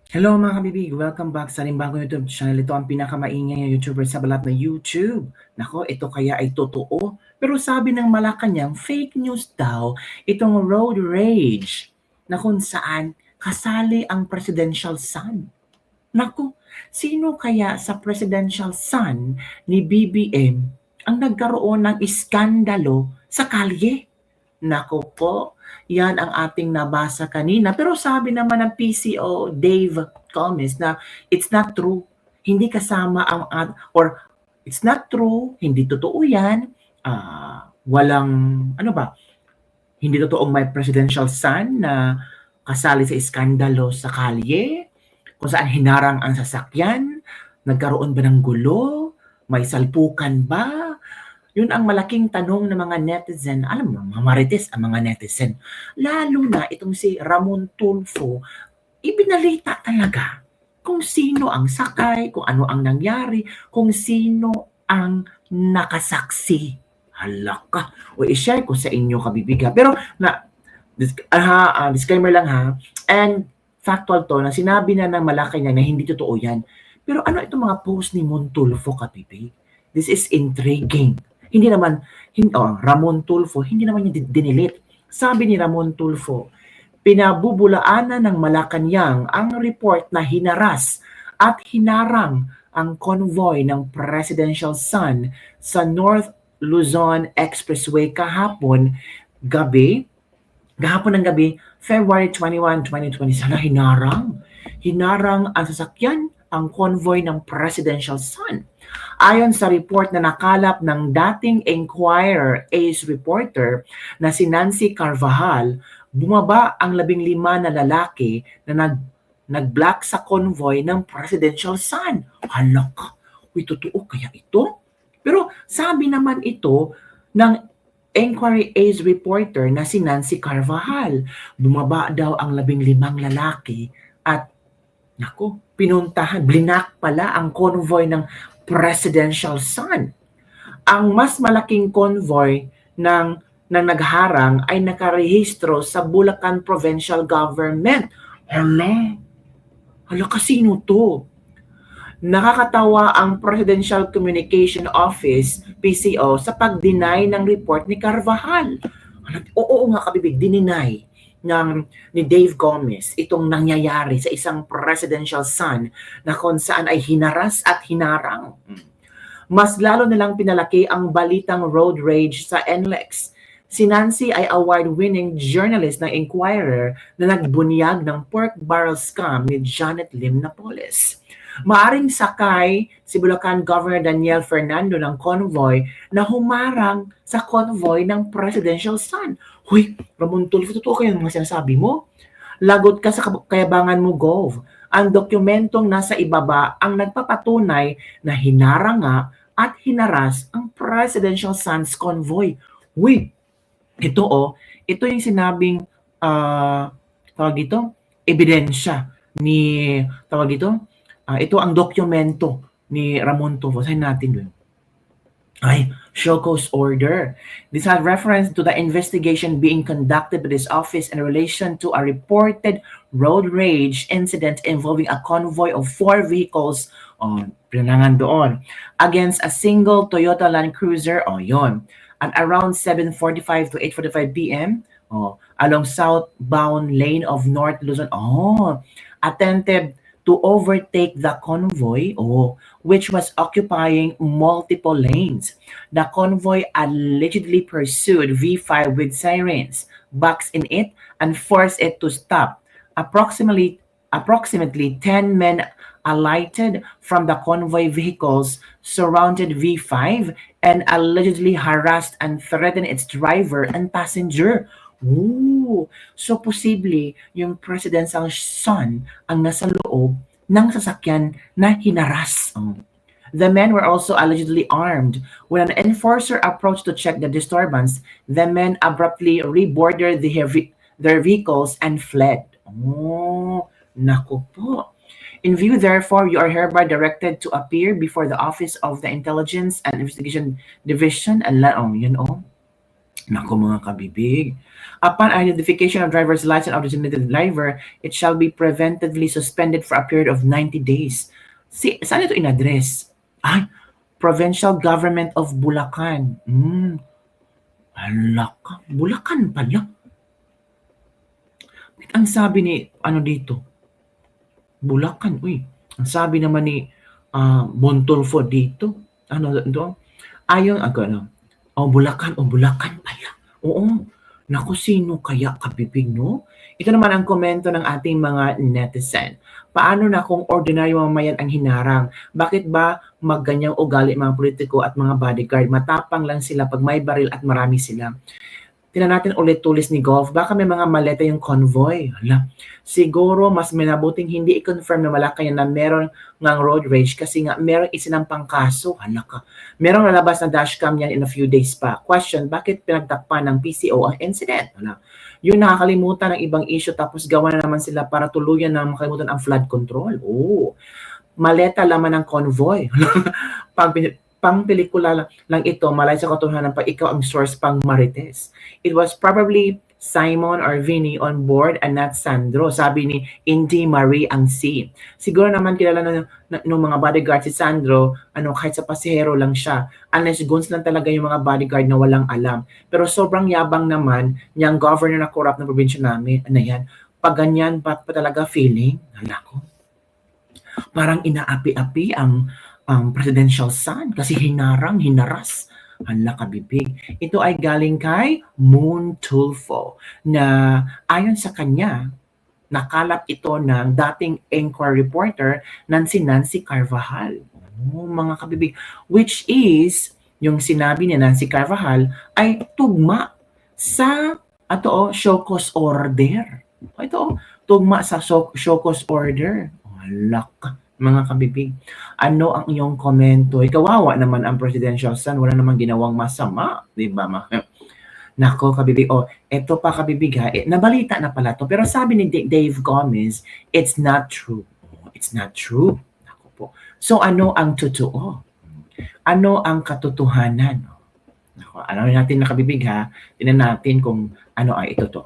Hello mga kabibig! Welcome back sa Limbagong YouTube channel. Ito ang pinakamaingay na YouTuber sa balat na YouTube. Nako, ito kaya ay totoo? Pero sabi ng Malacanang, fake news daw itong road rage na kung saan kasali ang presidential son. Naku, sino kaya sa presidential son ni BBM ang nagkaroon ng iskandalo sa kalye? Nako po, yan ang ating nabasa kanina. Pero sabi naman ng PCO Dave Gomez na it's not true. Hindi kasama ang or it's not true, hindi totoo yan. Walang ano ba? Hindi totoong may presidential son na kasali sa iskandalo sa kalye, kung saan hinarang ang sasakyan, nagkaroon ba ng gulo, may salpukan ba, yun ang malaking tanong ng mga netizen. Alam mo, mga marites ang mga netizen. Lalo na itong si Ramon Tulfo, ibinalita talaga kung sino ang sakay, kung ano ang nangyari, kung sino ang nakasaksi. Hala ka. O i-share ko sa inyo kabibiga. Pero disclaimer lang ha. And factual to na sinabi na ng Malacanang na hindi totoo yan. Pero ano itong mga post ni Montulfo kabibig? This is intriguing. Hindi naman, Ramon Tulfo, hindi naman niya dinilit. Sabi ni Ramon Tulfo, pinabubulaanan ng Malacanang ang report na hinaras at hinarang ang convoy ng presidential son sa North Luzon Expressway kahapon ng gabi, February 21, 2020. Sana hinarang. Hinarang ang sasakyan, ang convoy ng presidential son. Ayon sa report na nakalap ng dating Enquirer Ace reporter na si Nancy Carvajal, bumaba ang 15 na lalaki na nag-block sa convoy ng presidential son. Halak, uy, totoo kaya ito? Pero sabi naman ito ng Enquiry Ace reporter na si Nancy Carvajal, bumaba daw ang 15 lalaki at pinuntahan, blinak pala ang convoy ng presidential son. Ang mas malaking convoy ng nagharang ay nakarehistro sa Bulacan Provincial Government. Hala kasino to? Nakakatawa ang Presidential Communication Office, PCO, sa pag-deny ng report ni Carvajal. Oo nga kabibig, dininay ni Dave Gomez itong nangyayari sa isang presidential son na kung saan ay hinaras at hinarang. Mas lalo nilang pinalaki ang balitang road rage sa NLEX. Si Nancy ay award-winning journalist ng Enquirer na nagbunyag ng pork barrel scam ni Janet Lim Napoles. Maaring sakay si Bulacan Governor Daniel Fernando ng convoy na humarang sa convoy ng presidential son. Huy, Ramon Tulfo, totoo kayo mga sinasabi mo? Lagot ka sa kayabangan mo, Gov. Ang dokumentong nasa ibaba ang nagpapatunay na hinarang nga at hinaras ang presidential son's convoy. Huy, ito yung sinabing, ebidensya ni, ito ang dokumento ni Ramon Tulfo. Sahin natin doon. Show cause order. This had reference to the investigation being conducted by this office in relation to a reported road rage incident involving a convoy of 4 vehicles pinanangan doon against a single Toyota Land Cruiser yon at around 7:45 to 8:45 p.m. Along southbound lane of North Luzon attempted to overtake the convoy, which was occupying multiple lanes. The convoy allegedly pursued V5 with sirens, boxed in it, and forced it to stop. Approximately 10 men alighted from the convoy vehicles, surrounded V5, and allegedly harassed and threatened its driver and passenger. So posible yung presidential son ang nasa loob ng sasakyan na hinaras. The men were also allegedly armed. When an enforcer approached to check the disturbance, the men abruptly reboarded their vehicles and fled. Naku po. In view, therefore, you are hereby directed to appear before the Office of the Intelligence and Investigation Division. Naku mga kabibig. Upon identification of driver's license of the designated driver, it shall be preventively suspended for a period of 90 days. Saan ito in-address? Ay, Provincial Government of Bulacan. Hala ka, Bulacan pala. Ang sabi ni, ano dito? Bulacan, uy. Ang sabi naman ni Montulfo dito. Ano ito? Ayon, Bulacan pala. Oo. Naku, sino kaya kabibig, no? Ito naman ang komento ng ating mga netizen. Paano na kung ordinaryo mamayan ang hinarang? Bakit ba magganyang ugali mga politiko at mga bodyguard? Matapang lang sila pag may baril at marami sila. Tingnan natin ulit tulis ni Golf. Baka may mga maleta yung convoy. Hala. Siguro mas minabuting hindi i-confirm na Malacanang na meron ngang road rage kasi nga meron isinampang kaso. Hala ka. Merong lalabas na dashcam yan in a few days pa. Question, bakit pinagtakpan ng PCO ang incident? Hala. Yung nakakalimutan ng ibang issue tapos gawa na naman sila para tuluyan na makalimutan ang flood control. Maleta laman ng convoy. Pang pelikula lang ito, malay sa katotohanan pa ikaw ang source pang Marites. It was probably Simon or Vinny on board and not Sandro. Sabi ni Indy Marie ang C. Siguro naman kilala ng mga bodyguard si Sandro, kahit sa pasahero lang siya. Unless guns lang talaga yung mga bodyguard na walang alam. Pero sobrang yabang naman niyang governor na corrupt na probinsya namin. Ano yan? Pag ganyan pa talaga feeling? Hala ko. Parang inaapi-api ang presidential son kasi hinaras. Hala kabibig. Ito ay galing kay Moon Tulfo na ayon sa kanya, nakalap ito ng dating anchor reporter Nancy Carvajal. Mga kabibig. Which is, yung sinabi ni Nancy Carvajal ay tugma sa show cause order. Ito, tugma sa show cause order. Hala ka. Mga kabibig, ano ang iyong komento? Kawawa naman ang presidential son, wala namang ginawang masama, di ba? Nako kabibig, eto pa kabibig ha, nabalita na pala to, pero sabi ni Dave Gomez, it's not true. It's not true. Nako po. So ano ang totoo? Ano ang katotohanan? Nako, alam natin na kabibig ha, tingnan natin kung ano ay ito to.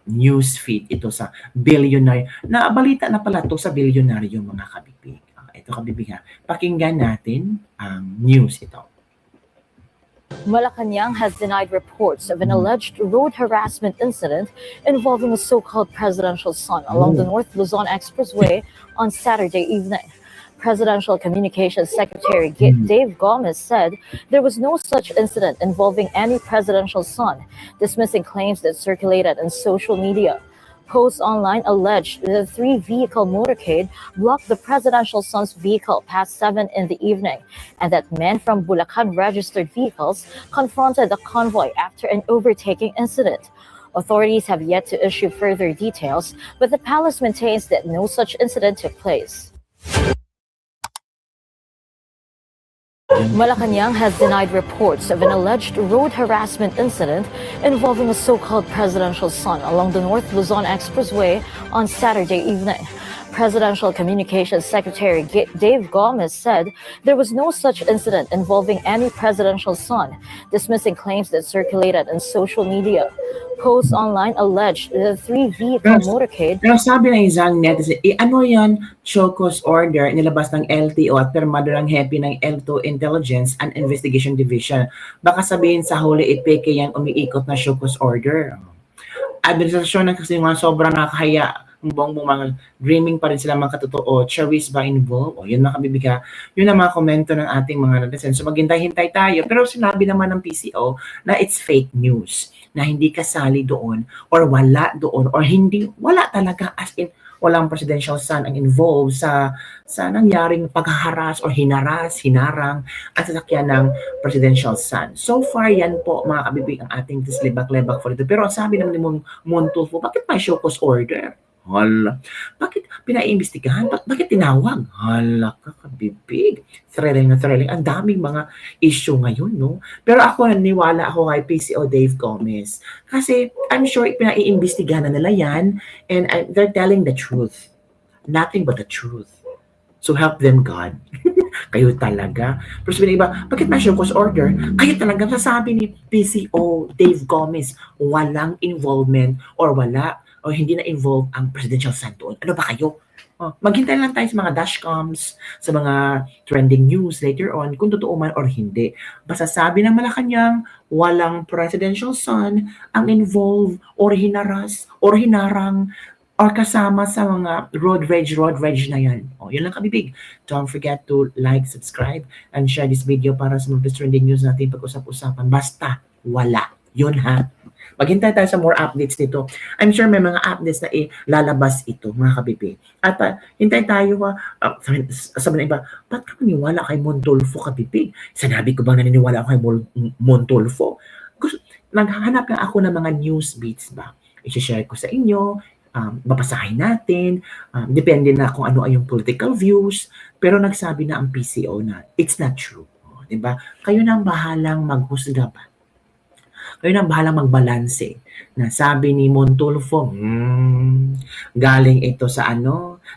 News feed ito sa billionaire. Balita na pala to sa billionaire mga kabibig. Ito kabibig ha. Pakinggan natin ang news ito. Malacanang has denied reports of an alleged road harassment incident involving a so-called presidential son along the North Luzon Expressway on Saturday evening. Presidential Communications Secretary Dave Gomez said there was no such incident involving any presidential son, dismissing claims that circulated on social media. Posts online alleged the three-vehicle motorcade blocked the presidential son's vehicle past 7 in the evening, and that men from Bulacan registered vehicles confronted the convoy after an overtaking incident. Authorities have yet to issue further details, but the palace maintains that no such incident took place. Malacanang has denied reports of an alleged road harassment incident involving a so-called presidential son along the North Luzon Expressway on Saturday evening. Presidential Communications Secretary Dave Gomez said there was no such incident involving any presidential son, dismissing claims that circulated on social media. Posts online alleged the three-vehicle motorcade. Pero sabi ng isang netizen, ano yan, show cause order, nilabas ng LTO at permado ng happy ng L2 Intelligence and Investigation Division. Baka sabihin sa huli, ipeke yan umiikot na show cause order. Administrasyon ng kasi mga sobrang nakakaya, buong mga dreaming pa rin sila mga katotoo, Charis ba involved? Yun mga kabibiga. Yun ang mga komento ng ating mga netizen. So maghintay-hintay tayo. Pero sinabi naman ng PCO na it's fake news, na hindi kasali doon or wala doon or hindi, wala talaga as in walang presidential son ang involved sa nangyaring paghaharas or hinarang at sasakyan ng presidential son. So far, yan po mga kabibig ang ating tislibak-lebak for ito. Pero sabi naman ni Montulfo, bakit may show cause order? Hala, bakit pinaimbestigahan? Bakit tinawag? Hala ka kabibig. Thrilling. Ang daming mga issue ngayon, no? Pero ako, naniwala ako kay PCO Dave Gomez. Kasi I'm sure pinaiimbestigahan na nila yan and they're telling the truth. Nothing but the truth. So help them God. Kayo talaga. Pero sabi ng iba, bakit may show cause order? Kayo talaga, sasabi ni PCO Dave Gomez, walang involvement or hindi na involved ang presidential son doon. Ano ba kayo? Maghintay lang tayo sa mga dashcoms, sa mga trending news later on, kung totoo man or hindi. Basta sabi ng Malacanang, walang presidential son ang involved or hinaras or hinarang or kasama sa mga road rage na yan. Yun lang kabibig. Don't forget to like, subscribe, and share this video para sa mga trending news natin pag-usap-usapan. Basta, wala. Yun ha. Maghintay tayo sa more updates nito. I'm sure may mga updates na lalabas ito, mga kabibig. At hintay tayo, sabi ng iba, ba't ka maniwala kay Montulfo, kabibig? Sanabi ko bang naniniwala ako kay Montulfo? Naghahanap lang ako ng mga news beats ba? I-share ko sa inyo, babasahin natin, depende na kung ano ay yung political views, pero nagsabi na ang PCO na it's not true. Diba? Kayo nang bahalang maghusga ba? Kayo nang bahalang magbalanse. Na sabi ni Montulfo, galing ito sa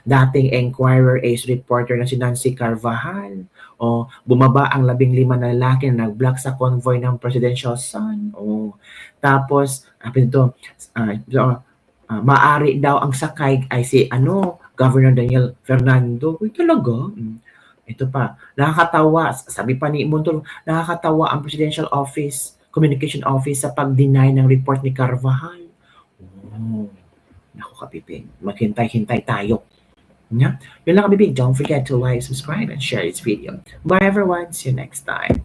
dating Enquirer Ace reporter na si Nancy Carvajal. Bumaba ang 15 na lalaki na nag-block sa convoy ng presidential son. Tapos, maari daw ang sakay ay si Governor Daniel Fernando. Uy, talaga? Ito pa, nakakatawa, sabi pa ni Montulfo, nakakatawa ang Presidential Office, Communication Office sa pag-deny ng report ni Carvajal. Naku kabibig, maghintay-hintay tayo. Yun lang kabibig, don't forget to like, subscribe, and share this video. Bye everyone, see you next time.